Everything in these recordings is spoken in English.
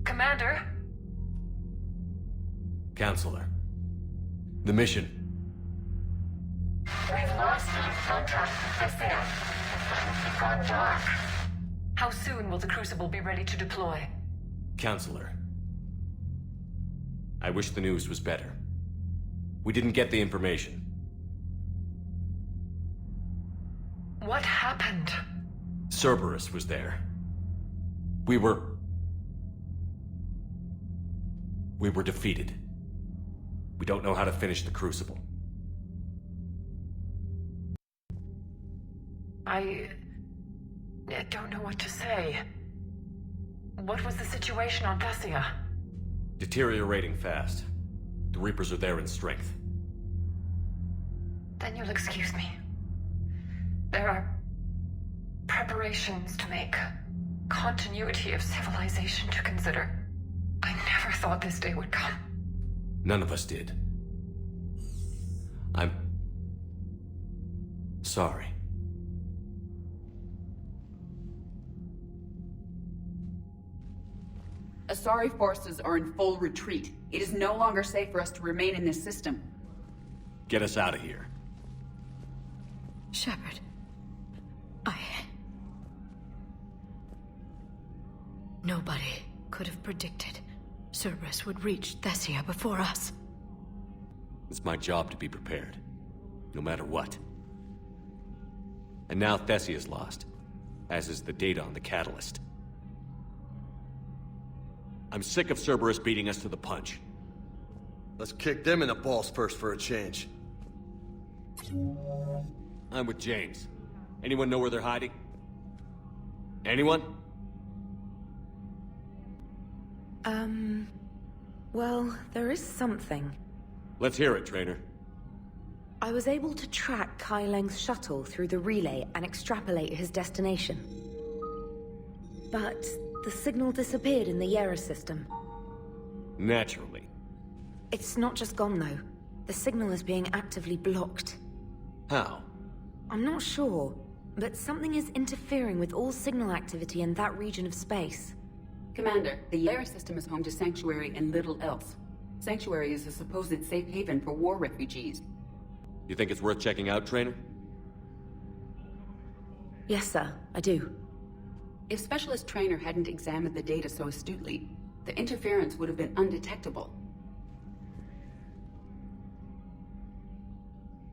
Commander? Counselor. The mission. We've lost contact with Thessia. It's gone dark. How soon will the Crucible be ready to deploy? Counselor. I wish the news was better. We didn't get the information. What happened? Cerberus was there. We were defeated. We don't know how to finish the Crucible. I don't know what to say. What was the situation on Thessia? Deteriorating fast. The Reapers are there in strength. Then you'll excuse me. There are preparations to make. Continuity of civilization to consider. I never thought this day would come. None of us did. I'm sorry. Asari forces are in full retreat. It is no longer safe for us to remain in this system. Get us out of here. Shepard. Nobody could have predicted Cerberus would reach Thessia before us. It's my job to be prepared, no matter what. And now Thessia's lost, as is the data on the catalyst. I'm sick of Cerberus beating us to the punch. Let's kick them in the balls first for a change. I'm with James. Anyone know where they're hiding? Anyone? Well, there is something. Let's hear it, Trainer. I was able to track Kai Leng's shuttle through the relay and extrapolate his destination. But the signal disappeared in the Yera system. Naturally. It's not just gone, though. The signal is being actively blocked. How? I'm not sure, but something is interfering with all signal activity in that region of space. Commander, the Yera system is home to Sanctuary and little else. Sanctuary is a supposed safe haven for war refugees. You think it's worth checking out, Trainer? Yes, sir, I do. If Specialist Trainer hadn't examined the data so astutely, the interference would have been undetectable.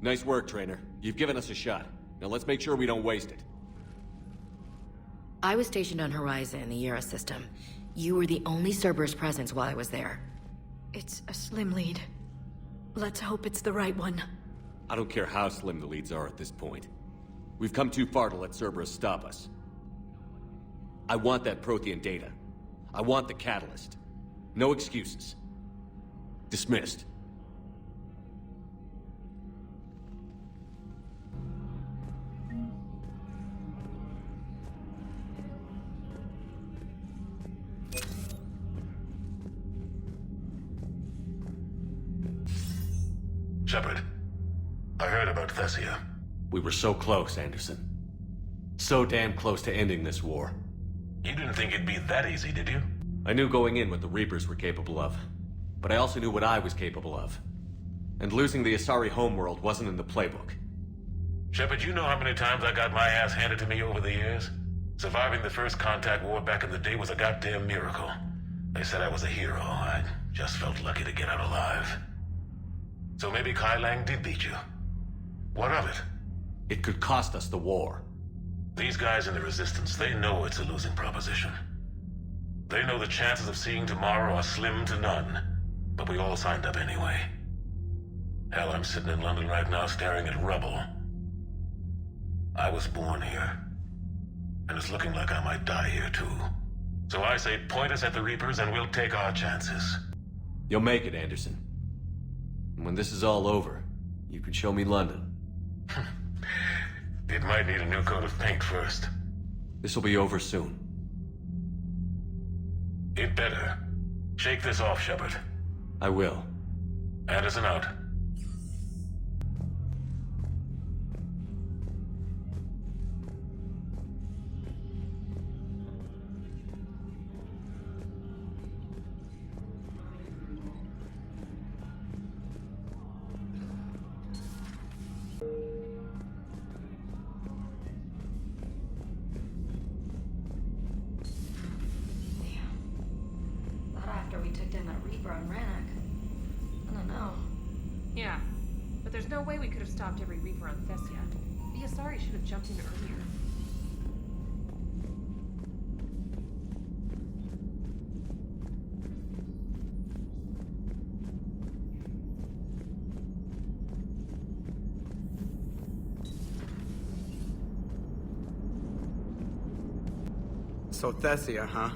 Nice work, Trainer. You've given us a shot. Now let's make sure we don't waste it. I was stationed on Horizon in the Yera system. You were the only Cerberus presence while I was there. It's a slim lead. Let's hope it's the right one. I don't care how slim the leads are at this point. We've come too far to let Cerberus stop us. I want that Prothean data. I want the catalyst. No excuses. Dismissed. Shepard, I heard about Thessia. We were so close, Anderson. So damn close to ending this war. You didn't think it'd be that easy, did you? I knew going in what the Reapers were capable of, but I also knew what I was capable of. And losing the Asari homeworld wasn't in the playbook. Shepard, you know how many times I got my ass handed to me over the years? Surviving the first contact war back in the day was a goddamn miracle. They said I was a hero. I just felt lucky to get out alive. So maybe Kai Lang did beat you. What of it? It could cost us the war. These guys in the Resistance, they know it's a losing proposition. They know the chances of seeing tomorrow are slim to none. But we all signed up anyway. Hell, I'm sitting in London right now staring at rubble. I was born here. And it's looking like I might die here too. So I say point us at the Reapers and we'll take our chances. You'll make it, Anderson. And when this is all over, you can show me London. It might need a new coat of paint first. This'll be over soon. It better. Shake this off, Shepard. I will. Anderson out. take down that Reaper on Rannoch. I don't know. Yeah, but there's no way we could have stopped every Reaper on Thessia. The Asari should have jumped in earlier. So Thessia, huh?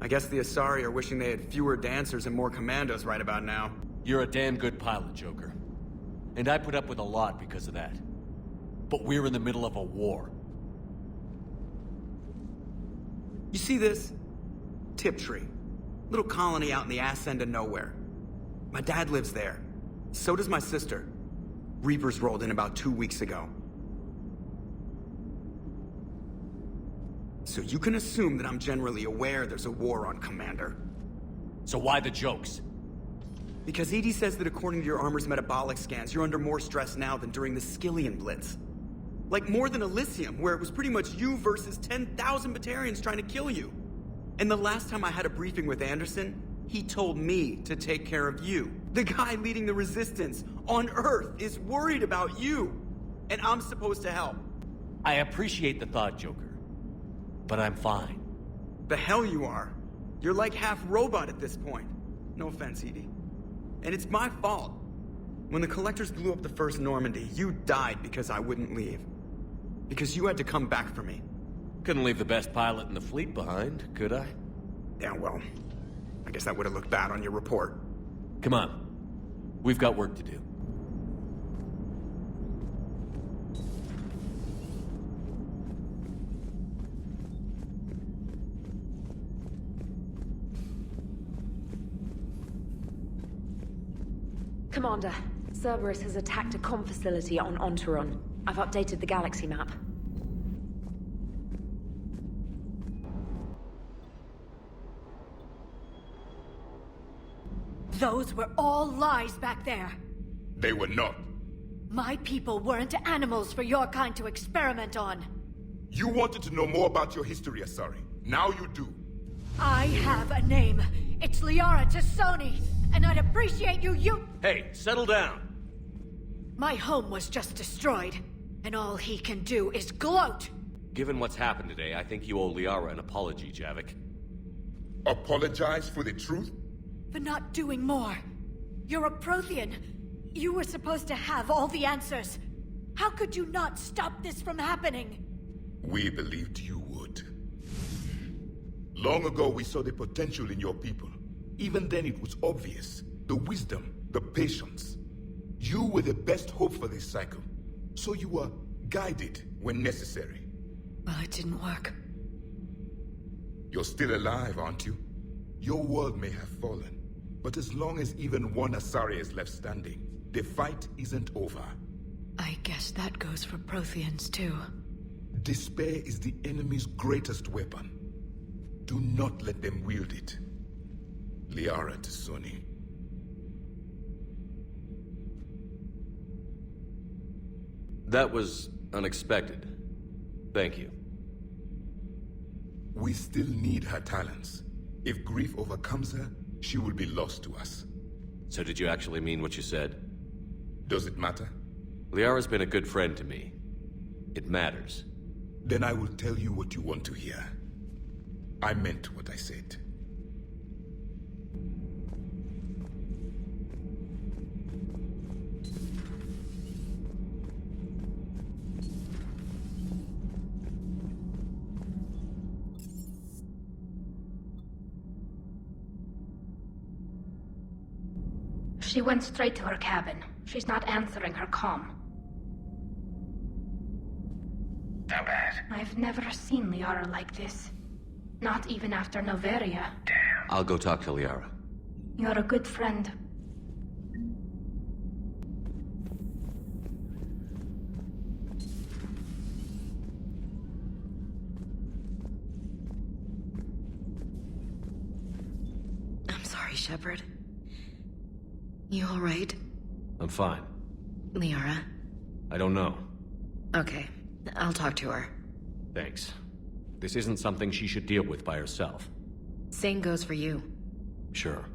I guess the Asari are wishing they had fewer dancers and more commandos right about now. You're a damn good pilot, Joker. And I put up with a lot because of that. But we're in the middle of a war. You see this? Tiptree. Little colony out in the ass end of nowhere. My dad lives there. So does my sister. Reapers rolled in about 2 weeks ago. So you can assume that I'm generally aware there's a war on, Commander. So why the jokes? Because EDI says that according to your armor's metabolic scans, you're under more stress now than during the Skillian Blitz. Like more than Elysium, where it was pretty much you versus 10,000 Batarians trying to kill you. And the last time I had a briefing with Anderson, he told me to take care of you. The guy leading the resistance on Earth is worried about you. And I'm supposed to help. I appreciate the thought, Joker. But I'm fine. The hell you are. You're like half robot at this point. No offense, EDI. And it's my fault. When the Collectors blew up the first Normandy, you died because I wouldn't leave. Because you had to come back for me. Couldn't leave the best pilot in the fleet behind, could I? Yeah, well, I guess that would have looked bad on your report. Come on. We've got work to do. Commander, Cerberus has attacked a comm facility on Ontaron. I've updated the galaxy map. Those were all lies back there. They were not. My people weren't animals for your kind to experiment on. You wanted to know more about your history, Asari. Now you do. I have a name. It's Liara Tassoni, and I'd appreciate you. Hey, settle down. My home was just destroyed, and all he can do is gloat. Given what's happened today, I think you owe Liara an apology, Javik. Apologize for the truth? For not doing more. You're a Prothean. You were supposed to have all the answers. How could you not stop this from happening? We believed you would. Long ago, we saw the potential in your people. Even then, it was obvious. The wisdom, the patience. You were the best hope for this cycle. So you were guided when necessary. Well, it didn't work. You're still alive, aren't you? Your world may have fallen, but as long as even one Asari is left standing, the fight isn't over. I guess that goes for Protheans, too. Despair is the enemy's greatest weapon. Do not let them wield it. Liara Tassoni. That was unexpected. Thank you. We still need her talents. If grief overcomes her, she will be lost to us. So did you actually mean what you said? Does it matter? Liara's been a good friend to me. It matters. Then I will tell you what you want to hear. I meant what I said. She went straight to her cabin. She's not answering her comm. How bad? I've never seen Liara like this. Not even after Noveria. Damn. I'll go talk to Liara. You're a good friend. I'm sorry, Shepard. You all right? I'm fine. Liara? I don't know. Okay, I'll talk to her. Thanks. This isn't something she should deal with by herself. Same goes for you. Sure.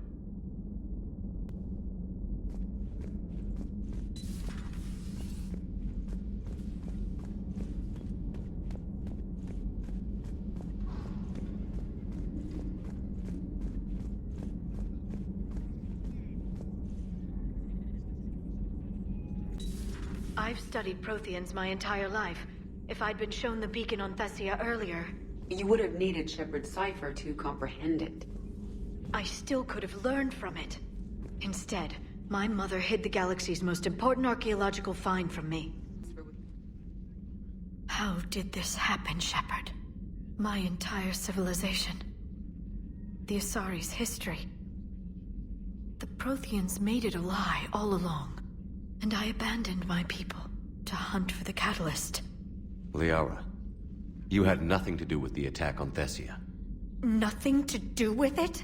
I've studied Protheans my entire life. If I'd been shown the beacon on Thessia earlier... You would have needed Shepard's cipher to comprehend it. I still could have learned from it. Instead, my mother hid the galaxy's most important archaeological find from me. How did this happen, Shepard? My entire civilization. The Asari's history. The Protheans made it a lie all along. And I abandoned my people to hunt for the catalyst. Liara, you had nothing to do with the attack on Thessia. Nothing to do with it?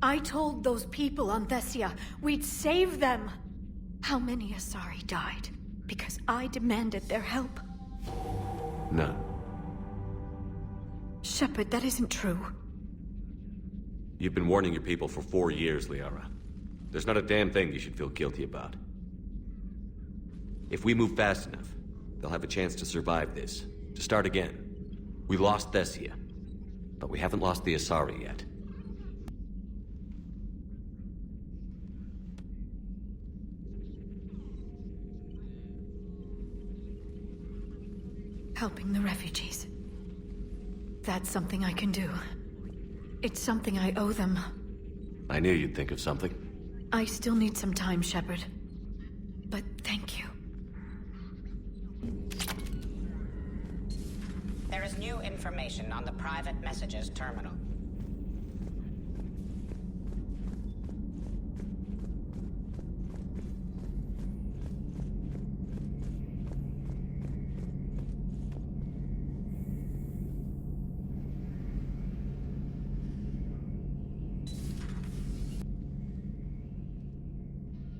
I told those people on Thessia we'd save them. How many Asari died because I demanded their help? None. Shepard, that isn't true. You've been warning your people for 4 years, Liara. There's not a damn thing you should feel guilty about. If we move fast enough, they'll have a chance to survive this, to start again. We lost Thessia, but we haven't lost the Asari yet. Helping the refugees. That's something I can do. It's something I owe them. I knew you'd think of something. I still need some time, Shepard. But thank you. There is new information on the private messages terminal.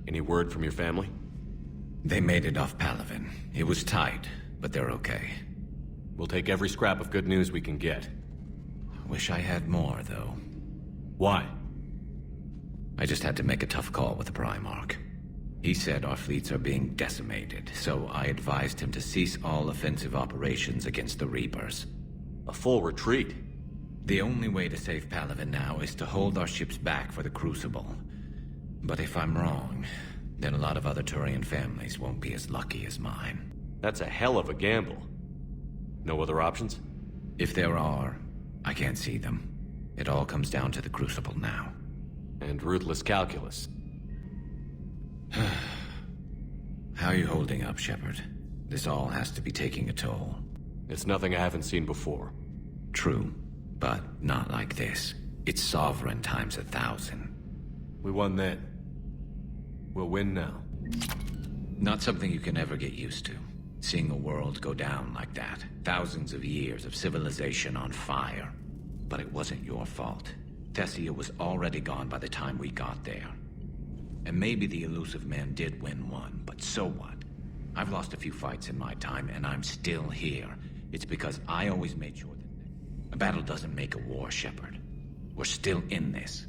Any word from your family? They made it off Palaven. It was tight, but they're okay. We'll take every scrap of good news we can get. Wish I had more, though. Why? I just had to make a tough call with the Primarch. He said our fleets are being decimated, so I advised him to cease all offensive operations against the Reapers. A full retreat? The only way to save Palaven now is to hold our ships back for the Crucible. But if I'm wrong, then a lot of other Turian families won't be as lucky as mine. That's a hell of a gamble. No other options? If there are, I can't see them. It all comes down to the Crucible now. And ruthless calculus. How are you holding up, Shepard? This all has to be taking a toll. It's nothing I haven't seen before. True, but not like this. It's sovereign times 1,000. We won then. We'll win now. Not something you can ever get used to. Seeing a world go down like that. Thousands of years of civilization on fire. But it wasn't your fault. Thessia was already gone by the time we got there. And maybe the elusive man did win one, but so what? I've lost a few fights in my time, and I'm still here. It's because I always made sure that... A battle doesn't make a war, Shepard. We're still in this.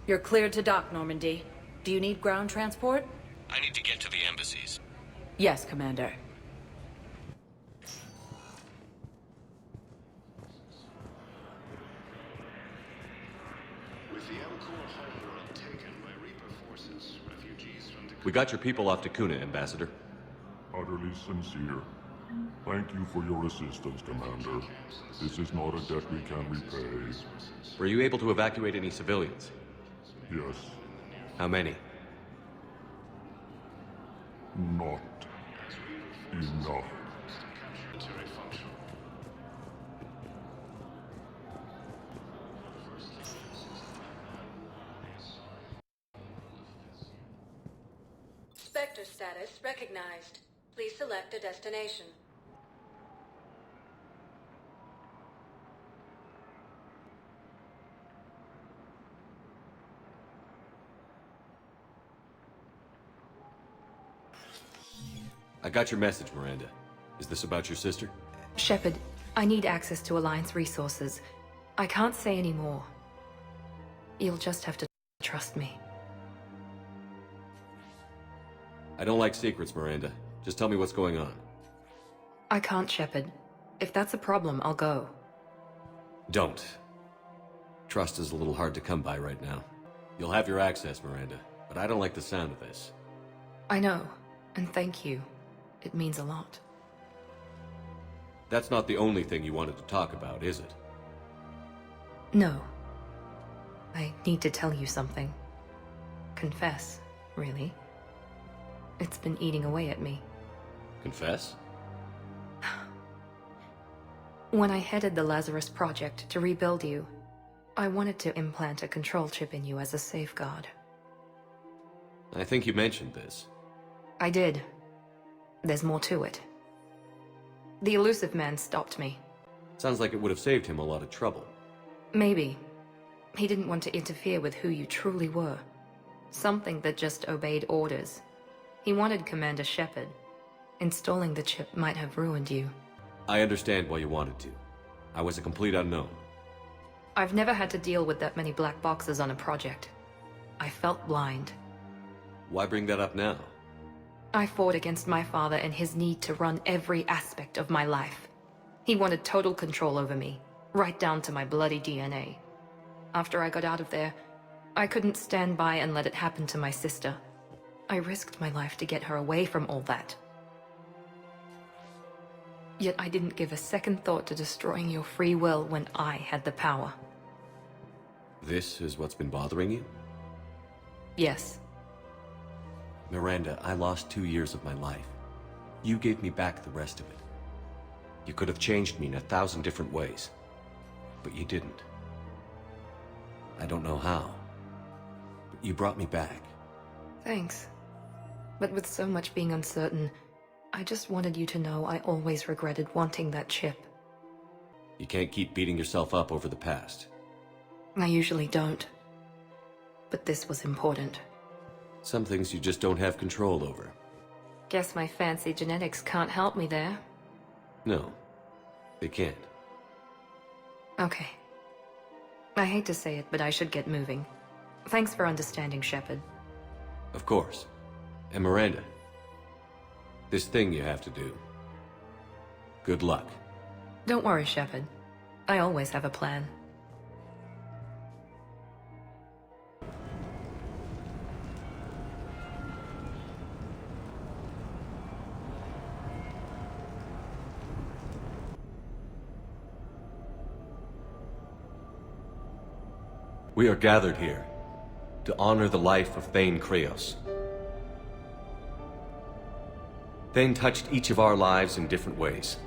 You're cleared to dock, Normandy. Do you need ground transport? I need to get to the embassies. Yes, Commander. We got your people off to Kuna, Ambassador. Utterly sincere. Thank you for your assistance, Commander. This is not a debt we can repay. Were you able to evacuate any civilians? Yes. How many? Not enough. sector status recognized. Please select a destination. I got your message, Miranda. Is this about your sister? Shepard, I need access to Alliance resources. I can't say any more. You'll just have to trust me. I don't like secrets, Miranda. Just tell me what's going on. I can't, Shepard. If that's a problem, I'll go. Don't. Trust is a little hard to come by right now. You'll have your access, Miranda, but I don't like the sound of this. I know, and thank you. It means a lot. That's not the only thing you wanted to talk about, is it? No. I need to tell you something. Confess, really. It's been eating away at me. Confess? When I headed the Lazarus Project to rebuild you, I wanted to implant a control chip in you as a safeguard. I think you mentioned this. I did. There's more to it. The elusive man stopped me. Sounds like it would have saved him a lot of trouble. Maybe. He didn't want to interfere with who you truly were. Something that just obeyed orders. He wanted Commander Shepard. Installing the chip might have ruined you. I understand why you wanted to. I was a complete unknown. I've never had to deal with that many black boxes on a project. I felt blind. Why bring that up now? I fought against my father and his need to run every aspect of my life. He wanted total control over me, right down to my bloody DNA. After I got out of there, I couldn't stand by and let it happen to my sister. I risked my life to get her away from all that. Yet I didn't give a second thought to destroying your free will when I had the power. This is what's been bothering you? Yes. Miranda, I lost 2 years of my life. You gave me back the rest of it. You could have changed me in 1,000 different ways, but you didn't. I don't know how, but you brought me back. Thanks. But with so much being uncertain, I just wanted you to know I always regretted wanting that chip. You can't keep beating yourself up over the past. I usually don't. But this was important. Some things you just don't have control over. Guess my fancy genetics can't help me there. No, they can't. Okay. I hate to say it, but I should get moving. Thanks for understanding, Shepard. Of course. And Miranda, this thing you have to do. Good luck. Don't worry, Shepard. I always have a plan. We are gathered here to honor the life of Thane Kreos. Thane touched each of our lives in different ways.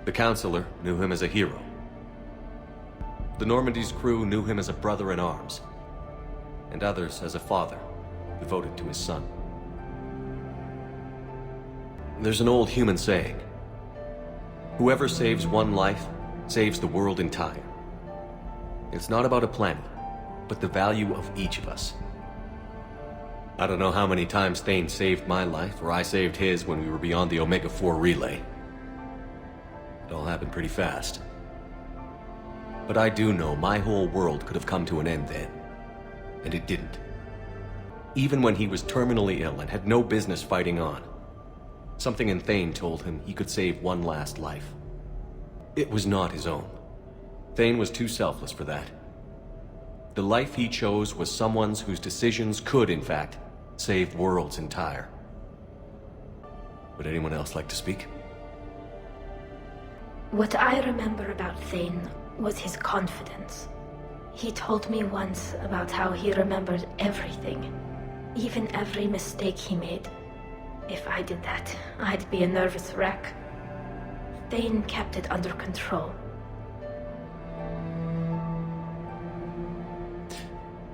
The Counselor knew him as a hero. The Normandy's crew knew him as a brother in arms, and others as a father, devoted to his son. There's an old human saying, whoever saves one life, saves the world entire. It's not about a planet, but the value of each of us. I don't know how many times Thane saved my life, or I saved his when we were beyond the Omega-4 relay. It all happened pretty fast. But I do know my whole world could have come to an end then. And it didn't. Even when he was terminally ill and had no business fighting on, something in Thane told him he could save one last life. It was not his own. Thane was too selfless for that. The life he chose was someone's whose decisions could, in fact, save worlds entire. Would anyone else like to speak? What I remember about Thane was his confidence. He told me once about how he remembered everything, even every mistake he made. If I did that, I'd be a nervous wreck. Thane kept it under control.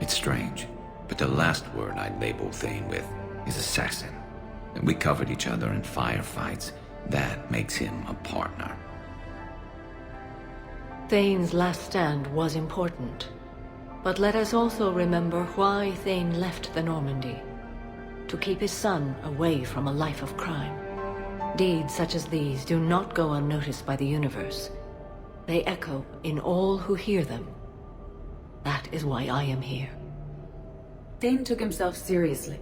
It's strange, but the last word I'd label Thane with is assassin. We covered each other in firefights. That makes him a partner. Thane's last stand was important. But let us also remember why Thane left the Normandy. To keep his son away from a life of crime. Deeds such as these do not go unnoticed by the universe. They echo in all who hear them. That is why I am here. Thane took himself seriously,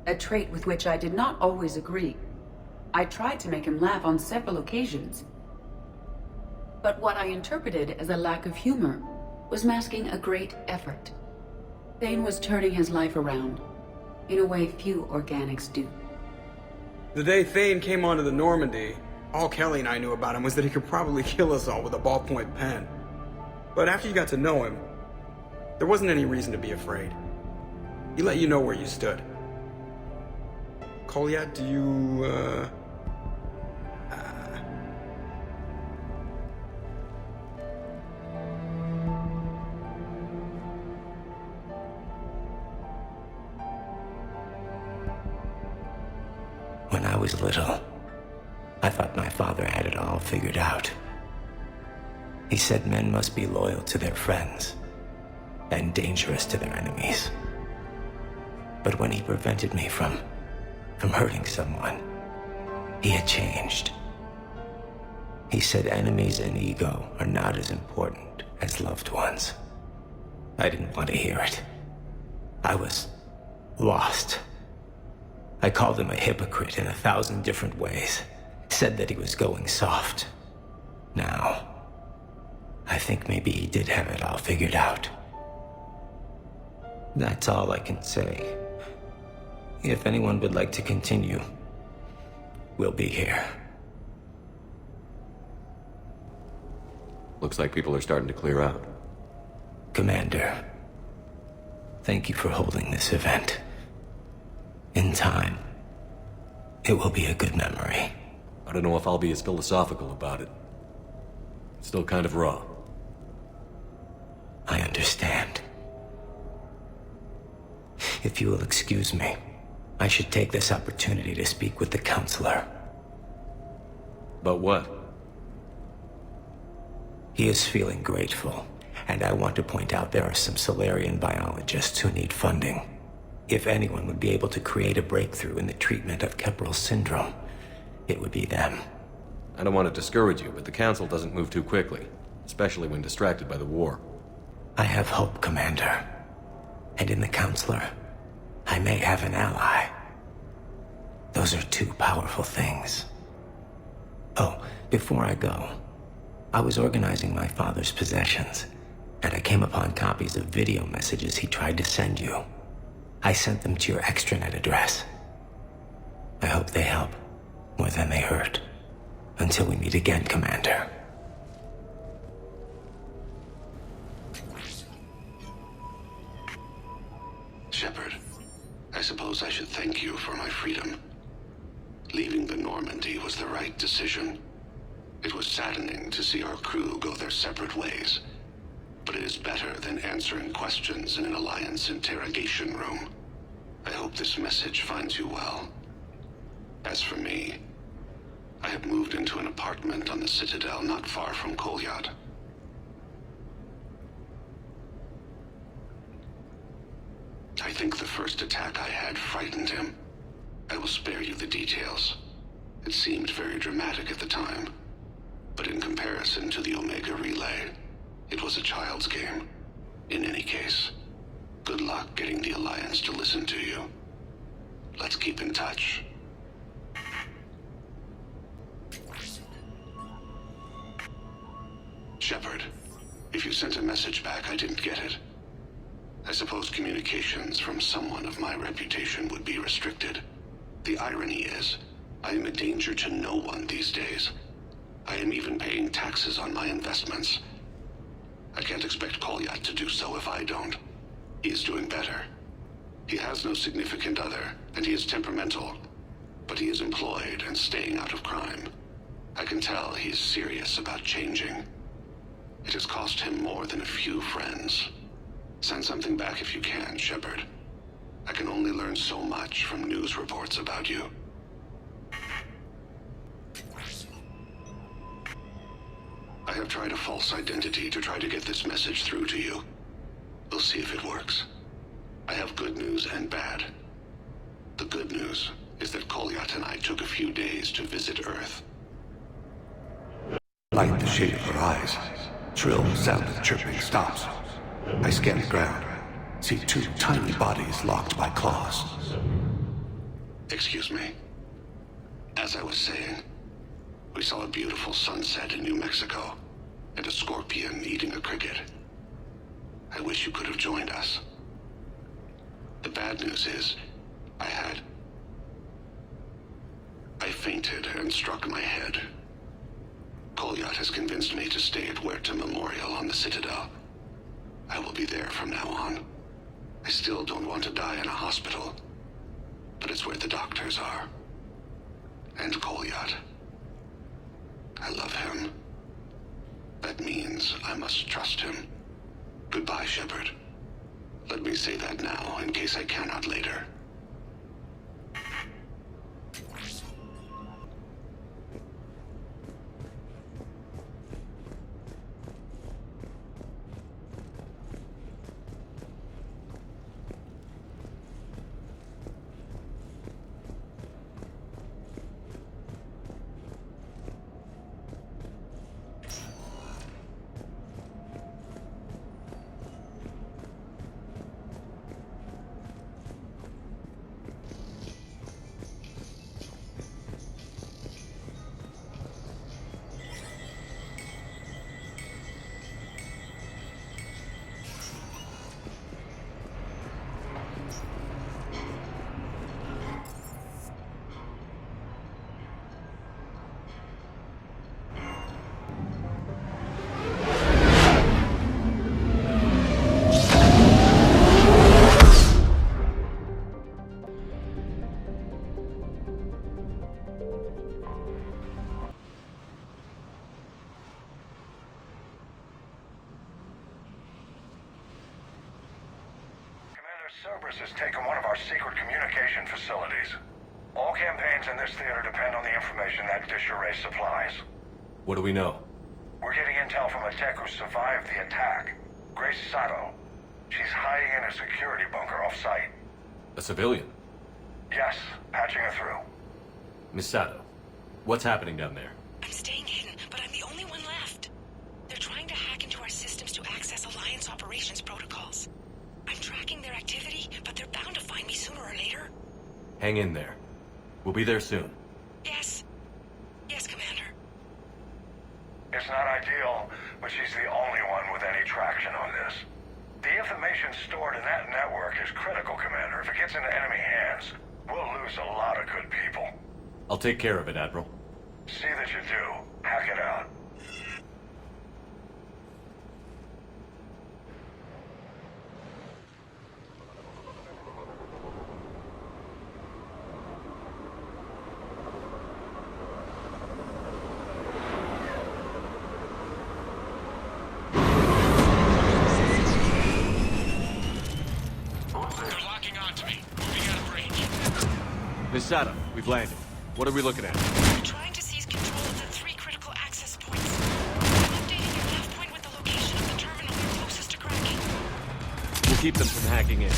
a trait with which I did not always agree. I tried to make him laugh on several occasions. But what I interpreted as a lack of humor was masking a great effort. Thane was turning his life around, in a way few organics do. The day Thane came onto the Normandy, all Kelly and I knew about him was that he could probably kill us all with a ballpoint pen. But after you got to know him, there wasn't any reason to be afraid. He let you know where you stood. Kolyat, do you, When I was little, I thought my father had it all figured out. He said men must be loyal to their friends and dangerous to their enemies. But when he prevented me from hurting someone, he had changed. He said enemies and ego are not as important as loved ones. I didn't want to hear it. I was lost. I called him a hypocrite in 1,000 different ways. Said that he was going soft. Now, I think maybe he did have it all figured out. That's all I can say. If anyone would like to continue, we'll be here. Looks like people are starting to clear out. Commander, thank you for holding this event. In time, it will be a good memory. I don't know if I'll be as philosophical about it. It's still kind of raw. I understand. If you will excuse me, I should take this opportunity to speak with the counselor. About what? He is feeling grateful, and I want to point out there are some Solarian biologists who need funding. If anyone would be able to create a breakthrough in the treatment of Keppel syndrome, it would be them. I don't want to discourage you, but the Council doesn't move too quickly, especially when distracted by the war. I have hope, Commander. And in the Counselor, I may have an ally. Those are two powerful things. Oh, before I go, I was organizing my father's possessions, and I came upon copies of video messages he tried to send you. I sent them to your extranet address. I hope they help, more than they hurt. Until we meet again, Commander. Shepard, I suppose I should thank you for my freedom. Leaving the Normandy was the right decision. It was saddening to see our crew go their separate ways, but it is better than answering questions in an Alliance interrogation room. I hope this message finds you well. As for me, I have moved into an apartment on the Citadel not far from Kolyat. I think the first attack I had frightened him. I will spare you the details. It seemed very dramatic at the time, but in comparison to the Omega Relay, it was a child's game. In any case, good luck getting the Alliance to listen to you. Let's keep in touch. Shepard, if you sent a message back, I didn't get it. I suppose communications from someone of my reputation would be restricted. The irony is, I am a danger to no one these days. I am even paying taxes on my investments. I can't expect Kolyat to do so if I don't. He is doing better. He has no significant other, and he is temperamental. But he is employed and staying out of crime. I can tell he is serious about changing. It has cost him more than a few friends. Send something back if you can, Shepard. I can only learn so much from news reports about you. false identity to try to get this message through to you. We'll see if it works. I have good news and bad. The good news is that Kolyat and I took a few days to visit Earth. Light the shade of her eyes. Shrill sound of chirping stops. I scan the ground. See two tiny bodies locked by claws. Excuse me. As I was saying, we saw a beautiful sunset in New Mexico, and a scorpion eating a cricket. I wish you could have joined us. The bad news is, I fainted and struck my head. Kolyat has convinced me to stay at Huerta Memorial on the Citadel. I will be there from now on. I still don't want to die in a hospital, but it's where the doctors are. And Kolyat. I love him. That means I must trust him. Goodbye, Shepard. Let me say that now, in case I cannot later. Cerberus has taken one of our secret communication facilities. All campaigns in this theater depend on the information that dish array supplies. What do we know? We're getting intel from a tech who survived the attack. Grace Sato. She's hiding in a security bunker off-site. A civilian? Yes, patching her through. Miss Sato, what's happening down there? I'm staying hidden, but I'm the only one left. They're trying to hack into our systems to access Alliance operations protocols. I'm tracking their activity, but they're bound to find me sooner or later. Hang in there. We'll be there soon. Yes. Yes, Commander. It's not ideal, but she's the only one with any traction on this. The information stored in that network is critical, Commander. If it gets into enemy hands, we'll lose a lot of good people. I'll take care of it, Admiral. See that you do. Hack it out. Miss Sato, we've landed. What are we looking at? I'm trying to seize control of the 3 critical access points. I'm updating your nav point with the location of the terminal they're closest to cracking. We'll keep them from hacking in.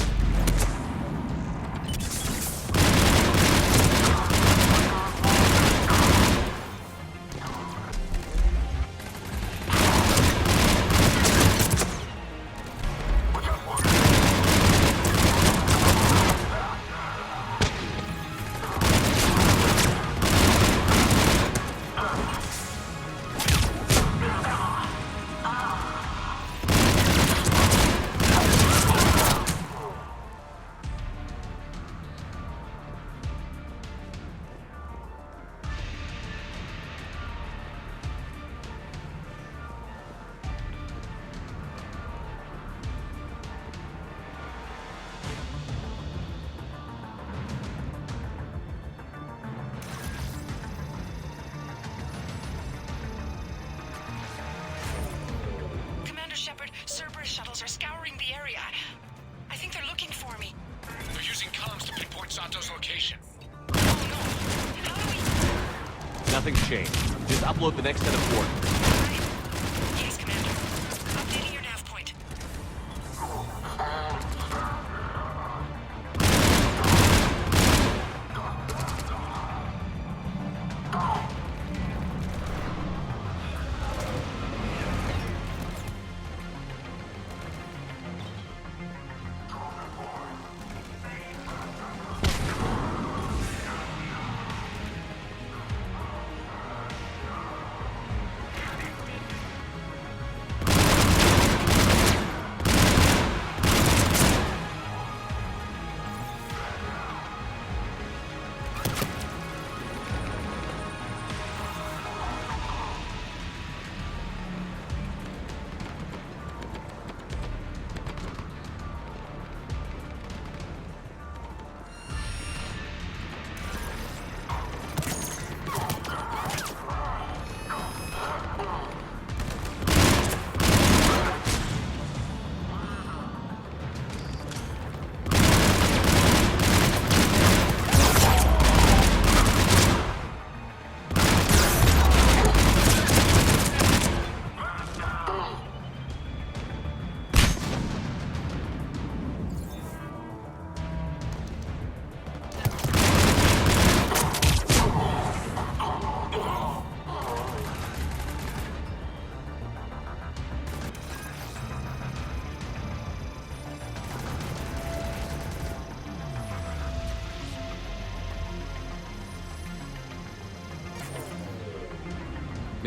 Cerberus shuttles are scouring the area. I think they're looking for me. They're using comms to pinpoint Sato's location. Oh no. How do we... Nothing's changed. Just upload the next set of coordinates. Yes,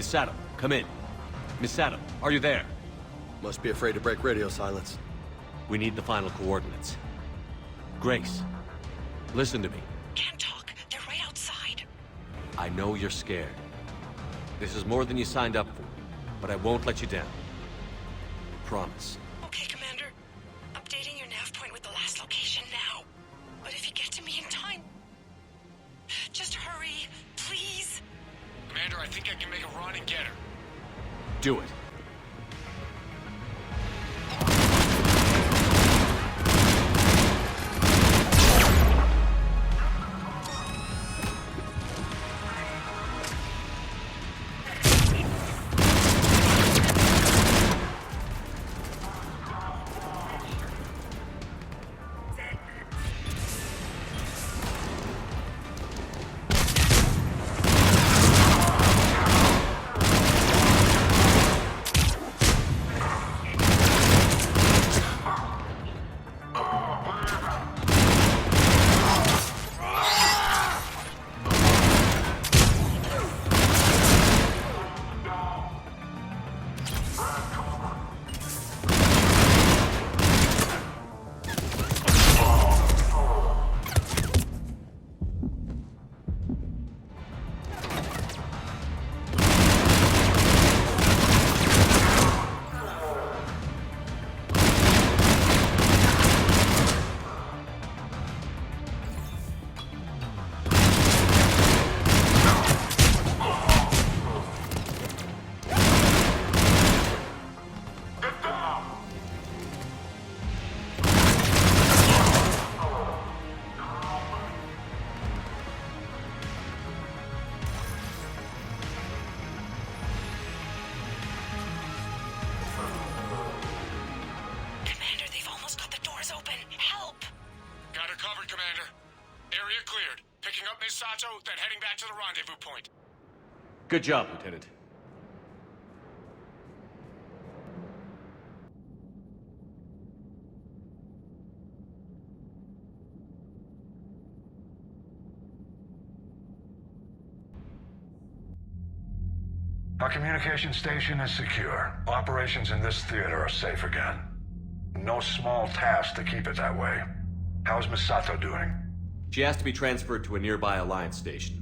Miss Sato, come in. Miss Sato, are you there? Must be afraid to break radio silence. We need the final coordinates. Grace, listen to me. Can't talk. They're right outside. I know you're scared. This is more than you signed up for, but I won't let you down. Promise. Okay, Commander. Updating your nav point with the last location now. But if you get to me in time... just hurry, please. Commander, I think I can make a run and get her. Do it. Then heading back to the rendezvous point. Good job, Lieutenant. Our communication station is secure. Operations in this theater are safe again. No small task to keep it that way. How's Misato doing? She has to be transferred to a nearby Alliance station.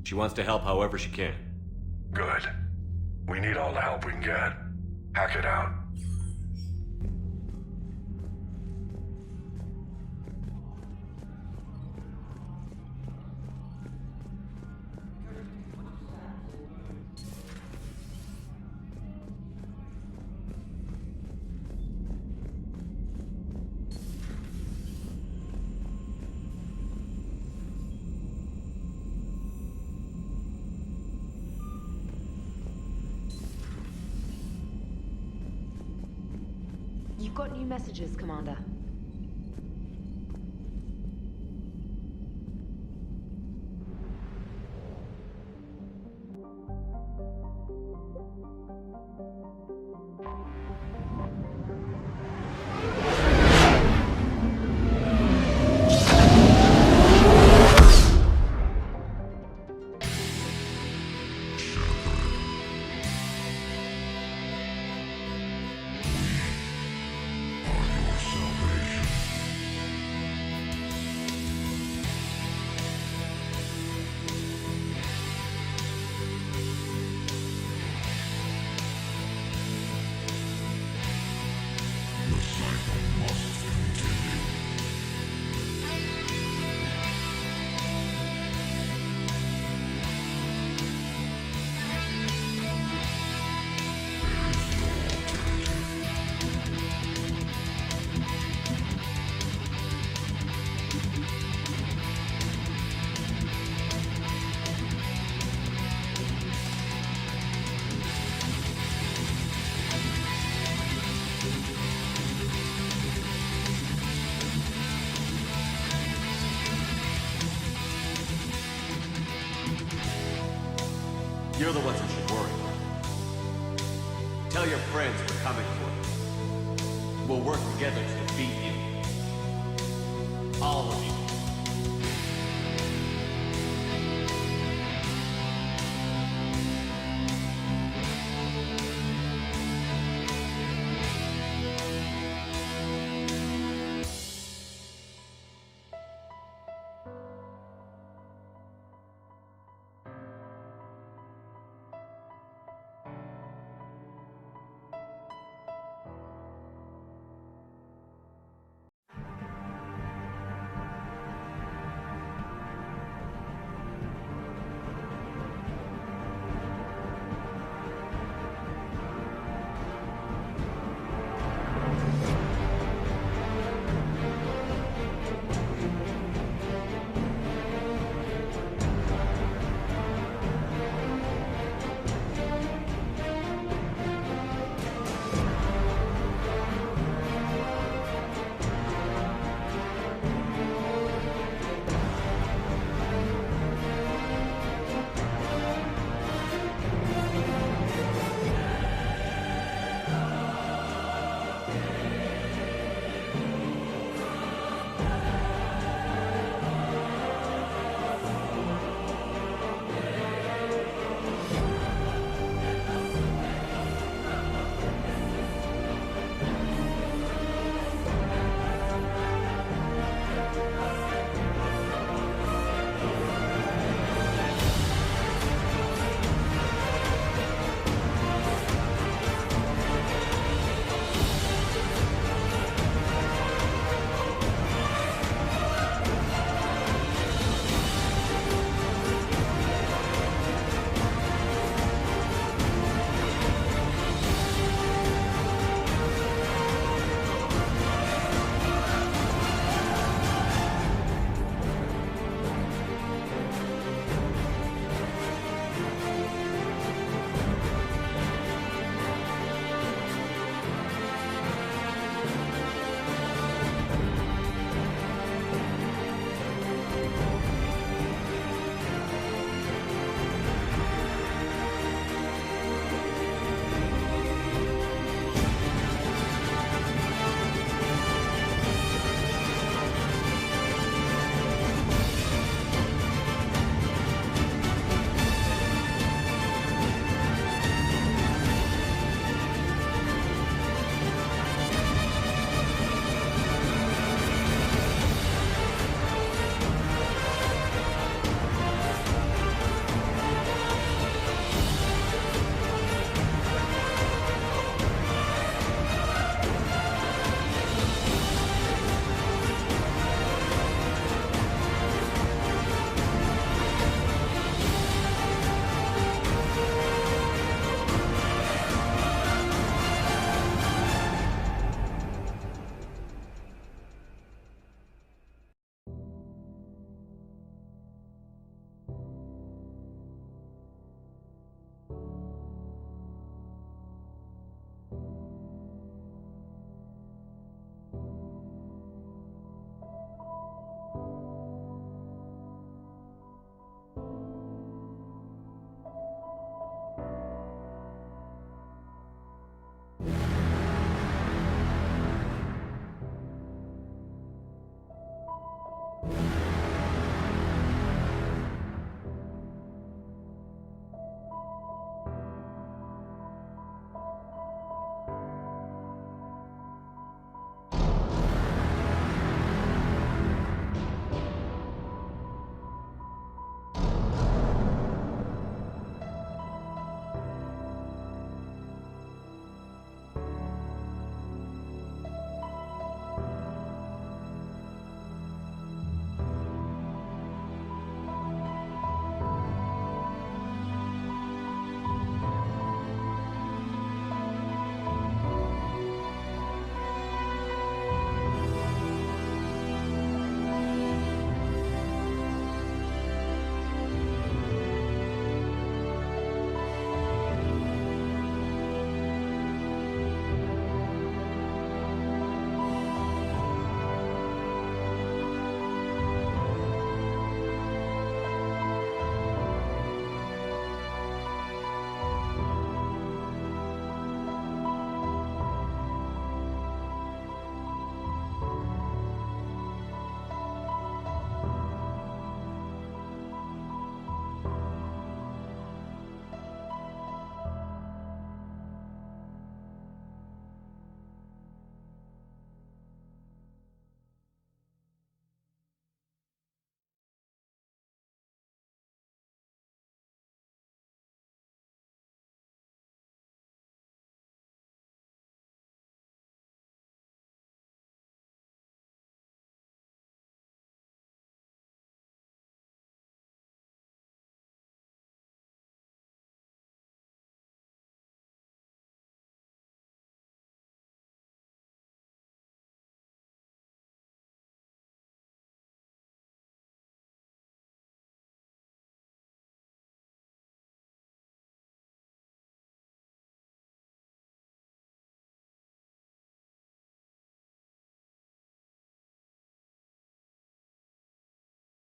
She wants to help however she can. Good. We need all the help we can get. Hack it out. You've got new messages, Commander. You're the ones who should worry. Tell your friends we're coming for you. We'll work together to defeat you. All of you.